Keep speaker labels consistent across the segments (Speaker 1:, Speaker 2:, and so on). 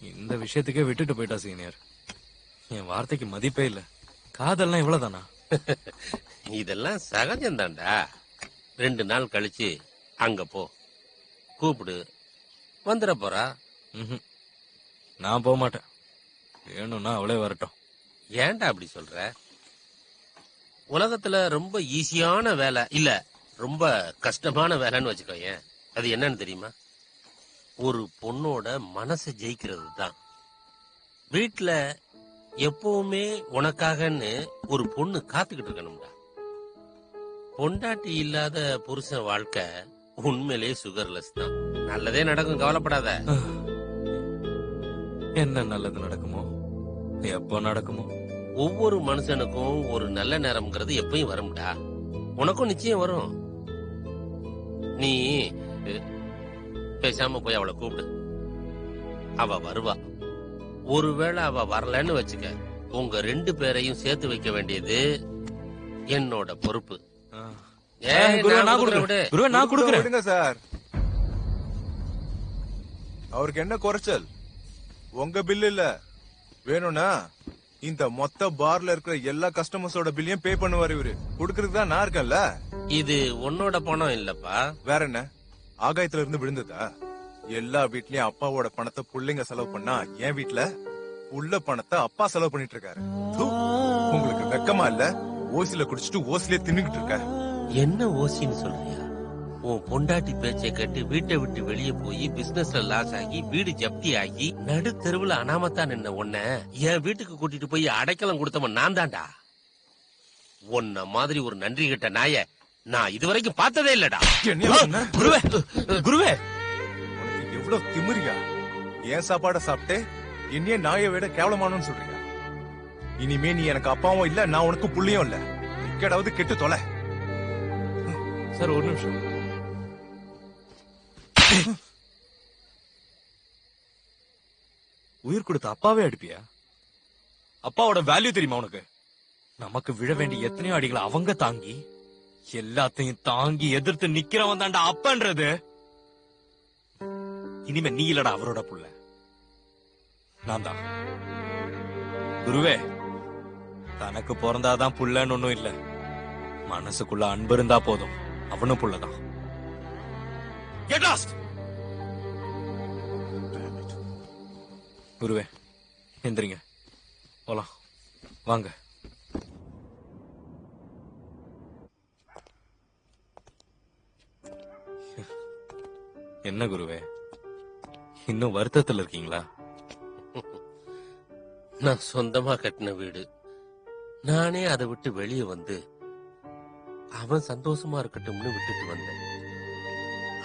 Speaker 1: இந்த விஷயத்துக்கே விட்டுட்டு போயிட்டா சீனியர். என் வார்த்தைக்கு மதிப்பே இல்ல. காதல்லாம் இவ்வளவுதானா?
Speaker 2: இதெல்லாம் சகஜம்தான்டா. 2 நாள் கழிச்சு அங்க போ, கூப்பிடு, வந்துட போறா.
Speaker 1: நான் போக மாட்டேன். வேணும்னா அவளே வரட்டும்.
Speaker 2: ஏன்டா அப்படி சொல்ற? உலகத்துல ரொம்ப ஈஸியான வேலை இல்ல, ரொம்ப கஷ்டமான வேலைன்னு வச்சுக்கோயேன். அது என்னன்னு தெரியுமா? ஒரு பொண்ணோட மனசை ஜெயிக்கிறது தான். வீட்டுல எப்பவுமே உனக்காகன்னு ஒரு பொண்ணு காத்துக்கிட்டு இருக்கணும்டா. பொண்டாட்டி இல்லாத புருஷன் வாழ்க்கை உண்மையிலேயே சுகர்லெஸ் தான். நல்லதே நடக்கும், கவலைப்படாத.
Speaker 1: என்ன நல்லது நடக்குமோ, எப்போ நடக்குமோ?
Speaker 2: ஒவ்வொரு மனுஷனுக்கும் ஒரு நல்ல நேரம்ங்கிறது எப்பயும் வரும்டா. உனக்கும் நிச்சயம் வரும். நீ பேசாம போய் அவளை கூப்பிடு, அவ வருவா. ஒருவேளை அவ வரலன்னு வச்சுக்க, உங்க 2 பேரையும் சேர்த்து வைக்க வேண்டியது என்னோட பொறுப்பு.
Speaker 3: சார், அவருக்கு என்ன குறைச்சல்? உங்க பில் இல்ல, வேணும்னா இந்த மொத்த பார்ல இருக்கிற எல்லா கஸ்டமர்ஸோட பில்லையும் பே பண்ணுவாரு இவரு. குடுக்கறதுக்கு தான் நான் இருக்கேன்ல.
Speaker 2: இது உன்னோட பணம் இல்லப்பா.
Speaker 3: வேற என்ன, ஆகாயத்துல இருந்து விழுந்ததா? எல்லா வீட்லயும் அப்பாவோட பணத்தை புள்ளைங்க செலவு பண்ணா, என் வீட்டுல உள்ள பணத்தை அப்பா செலவு பண்ணிட்டு இருக்காரு. உங்களுக்கு வெக்கமா இல்ல? ஓசில குடிச்சிட்டு ஓசிலே தின்னுகிட்டு இருக்க.
Speaker 2: என்ன ஓசின்னு சொல்றியா? உன் பொண்டாட்டி பேச்சை கேட்டு வீட்டை விட்டு வெளியே போய் பிசினஸ்ல லாஸ் ஆகி வீடு ஜப்தி ஆகி நடு தெருவுல அனாமத்தா நின்ன உன்ன என் வீட்டுக்கு கூட்டிட்டு போய் அடைக்கலம் கொடுத்தவன் நான் தான்டா. உன்ன மாதிரி ஒரு நன்றி கிட்ட நாய நான் இதுவரைக்கும் பார்த்ததே இல்லடா.
Speaker 1: குருவே, குருவே,
Speaker 3: உனக்கு எவ்வளவு திமிரியா? ஏன் சாப்பாட சாப்பிட்டு என்னையே நாயை விட கேவலமானு சொல்றியா? இனிமே நீ எனக்கு அப்பாவும் இல்ல, நான் உனக்கு புள்ளியும் இல்ல. எக்கடாவது கெட்டு தொலை.
Speaker 1: சார் ஒரு நிமிஷம். உயிர் கொடுத்த அப்பாவே அடிப்பியா? அப்பாவோட வேல்யூ தெரியுமா உனக்கு? நமக்கு விழ வேண்டிய எத்தனையோ அடிகளை அவங்க தாங்கி எல்லாத்தையும் தாங்கி எதிர்த்து நிக்கிறவன் தாண்டா அப்பன்றது. இனிமே நீ இல்லடா அவரோட புள்ள, நான் தான். குருவே, தனக்கு பிறந்தாதான் புள்ளன்னு ஒண்ணும் இல்ல. மனசுக்குள்ள அன்பு இருந்தா போதும், அவனும் புள்ளதான். Get lost! குருவே, எந்திரிங்க, போலாம் வாங்க. என்ன குருவே, இன்னும் வருத்தத்தில் இருக்கீங்களா?
Speaker 2: நான் சொந்தமா கட்டின வீடு, நானே அதை விட்டு வெளியே வந்து அவன் சந்தோஷமா இருக்கட்டும்னு விட்டுட்டு வந்தேன்.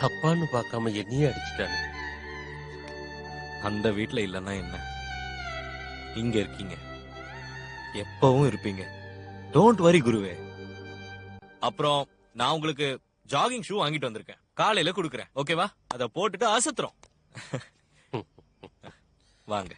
Speaker 2: அப்பான்னு பார்க்காம என்னையே அடிச்சுட்டானு.
Speaker 1: அந்த வீட்டுல இல்லன்னா என்ன, இங்க இருக்கீங்க, எப்பவும் இருப்பீங்க. டோன்ட் வரி குருவே. அப்புறம் நான் உங்களுக்கு ஜாகிங் ஷூ வாங்கிட்டு வந்திருக்கேன், காலையில குடுக்கறேன், ஓகேவா? அத போட்டுட்டு அசத்துறோம். வாங்க.